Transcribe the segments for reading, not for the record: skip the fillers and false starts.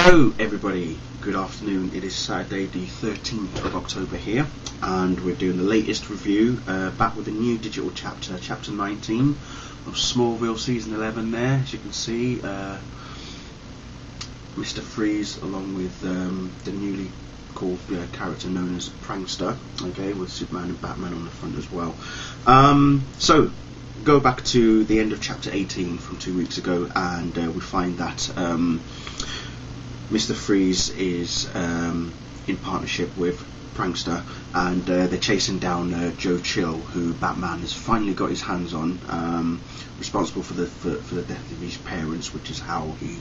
Hello everybody, good afternoon. It is Saturday the 13th of October here, and we're doing the latest review, back with a new digital chapter, chapter 19 of Smallville season 11 there. As you can see, Mr. Freeze along with the newly called character known as Prankster, okay, with Superman and Batman on the front as well. So, go back to the end of chapter 18 from 2 weeks ago, and we find that Mr. Freeze is in partnership with Prankster, and they're chasing down Joe Chill, who Batman has finally got his hands on, responsible for the death of his parents, which is how he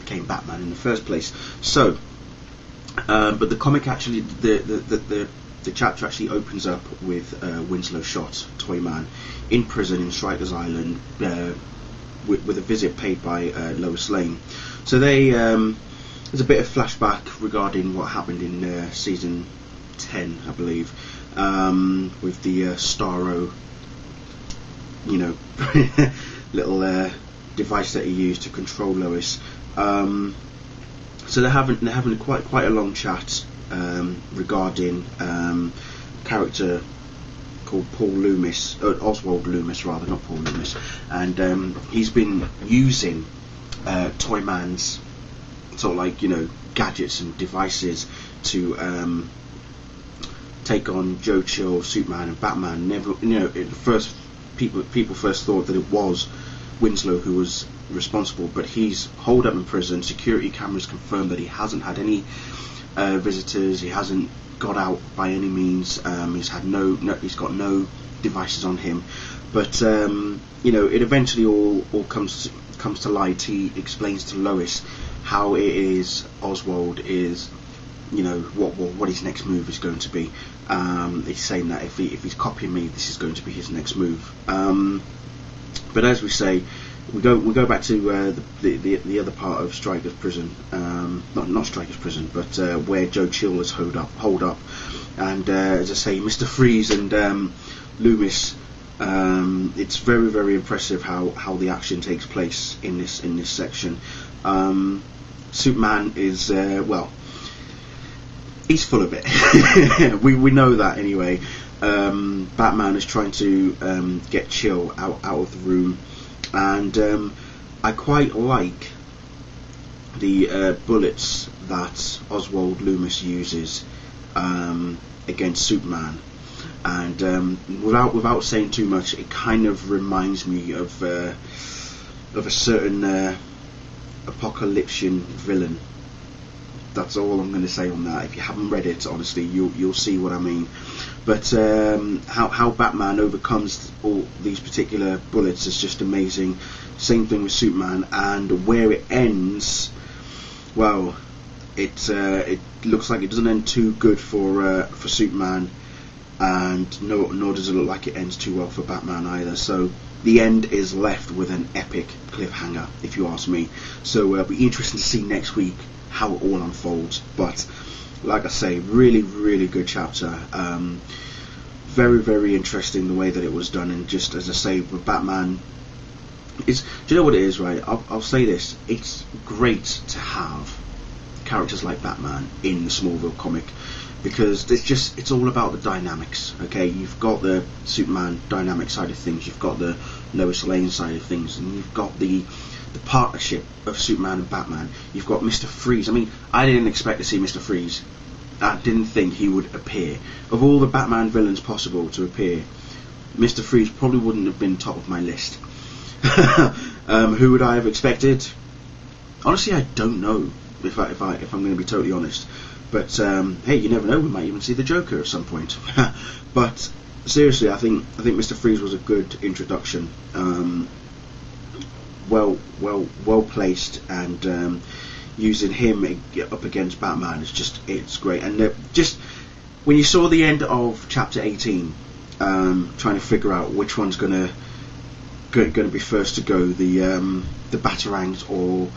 became Batman in the first place. So, but the comic actually, the chapter actually opens up with Winslow Shot, Toyman, in prison in Stryker's Island, with a visit paid by Lois Lane. So there's a bit of flashback regarding what happened in season 10, I believe, with the Starro, little device that he used to control Lois. So they're having quite a long chat regarding character called Paul Loomis, Oswald Loomis rather, not Paul Loomis, and he's been using Toyman's sort of like gadgets and devices to take on Joe Chill, Superman and Batman. At first people first thought that it was Winslow who was responsible, but he's holed up in prison. Security cameras confirm that he hasn't had any visitors, he hasn't got out by any means, he's got no devices on him, but it eventually all comes to light. He explains to Lois how it is Oswald is, what his next move is going to be. He's saying that if he's copying me, this is going to be his next move. But as we say, we go back to the other part of Stryker's prison, not Stryker's prison, but where Joe Chill is holed up, and as I say, Mr. Freeze and Loomis. It's very, very impressive how the action takes place in this section. Superman is he's full of it. we know that anyway. Batman is trying to get Chill out of the room, and I quite like the bullets that Oswald Loomis uses against Superman. And without saying too much, it kind of reminds me of a certain apocalyptian villain. That's all I'm going to say on that. If you haven't read it, honestly, you'll see what I mean. But how Batman overcomes all these particular bullets is just amazing. Same thing with Superman, and where it ends, well, it looks like it doesn't end too good for Superman, and nor does it look like it ends too well for Batman either. So the end is left with an epic cliffhanger, if you ask me. So it'll be interesting to see next week how it all unfolds. But like I say, really, really good chapter. Very, very interesting the way that it was done, and just as I say, with Batman, do you know what it is, right? I'll say this: it's great to have characters like Batman in the Smallville comic, because it's all about the dynamics. Okay, you've got the Superman dynamic side of things, you've got the Lois Lane side of things, and you've got the partnership of Superman and Batman. You've got Mr. Freeze. I mean, I didn't expect to see Mr. Freeze. I didn't think he would appear. Of all the Batman villains possible to appear, Mr. Freeze probably wouldn't have been top of my list. Who would I have expected? Honestly, I don't know, if I'm going to be totally honest. But hey, you never know, we might even see the Joker at some point. But seriously, I think Mr. Freeze was a good introduction. Well placed, and using him up against Batman it's great. And just when you saw the end of chapter 18, trying to figure out which one's going to be first to go, the Batarangs, or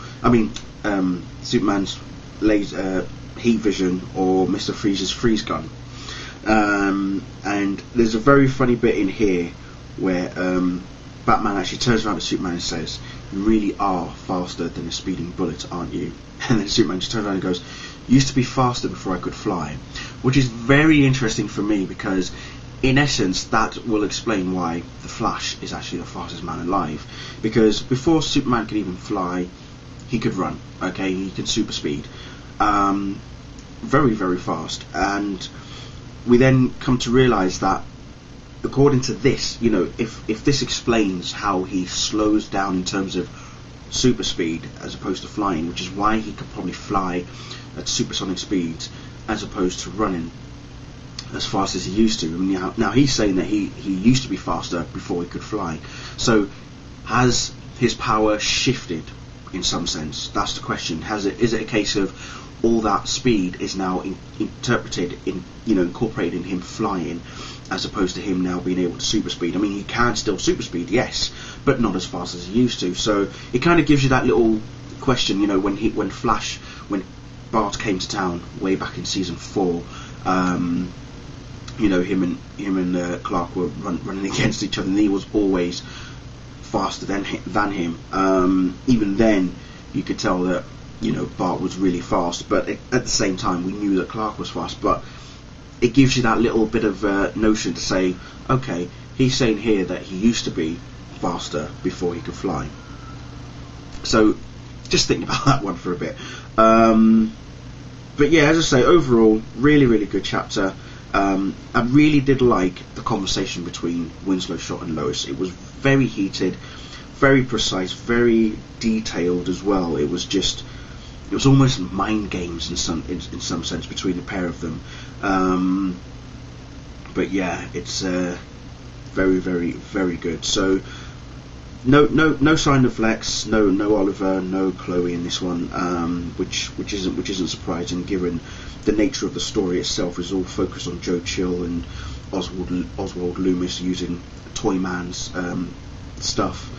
Superman's laser heat vision, or Mr. Freeze's freeze gun. And there's a very funny bit in here where Batman actually turns around to Superman and says, "You really are faster than a speeding bullet, aren't you?" And then Superman just turns around and goes, "Used to be faster before I could fly," which is very interesting for me, because in essence that will explain why the Flash is actually the fastest man alive, because before Superman could even fly, he could run. Okay, he can super speed, very, very fast. And we then come to realise that, according to this, you know, if this explains how he slows down in terms of super speed as opposed to flying, which is why he could probably fly at supersonic speeds as opposed to running as fast as he used to. I mean, now he's saying that he used to be faster before he could fly. So has his power shifted in some sense? That's the question. Is it a case of all that speed is now incorporated in him flying, as opposed to him now being able to super speed? I mean, he can still super speed, yes, but not as fast as he used to. So it kind of gives you that little question, you know, when Bart came to town way back in season 4, you know, him and Clark were running against each other, and he was always faster than him. Even then, you could tell that, you know, Bart was really fast, but at the same time we knew that Clark was fast. But it gives you that little bit of notion to say, okay, he's saying here that he used to be faster before he could fly. So just think about that one for a bit. But yeah, as I say, overall, really, really good chapter. I really did like the conversation between Winslow, Schott and Lois. It was very heated, very precise, very detailed as well. It was almost mind games in some sense between the pair of them. But yeah, it's very, very, very good. So no sign of Lex, no Oliver, no Chloe in this one, which isn't surprising, given the nature of the story itself is all focused on Joe Chill and Oswald Loomis using Toyman's stuff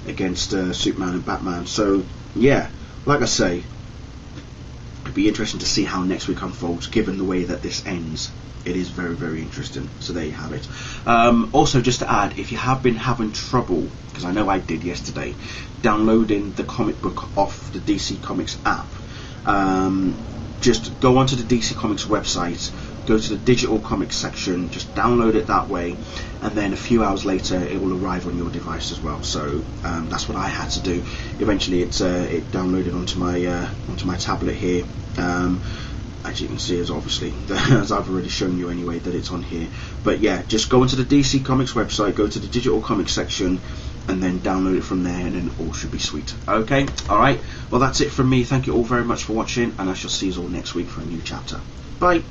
against Superman and Batman. So yeah, like I say, it'd be interesting to see how next week unfolds, given the way that this ends. It is very, very interesting. So there you have it. Also, just to add, if you have been having trouble, because I know I did yesterday, downloading the comic book off the DC Comics app, just go onto the DC Comics website, go to the digital comics section, just download it that way, and then a few hours later it will arrive on your device as well. So that's what I had to do. Eventually it downloaded onto my tablet here. As you can see, as I've already shown you anyway, that it's on here. But yeah, just go into the DC Comics website, go to the digital comics section, and then download it from there, and then all should be sweet. Okay, alright, well that's it from me. Thank you all very much for watching, and I shall see you all next week for a new chapter. Bye.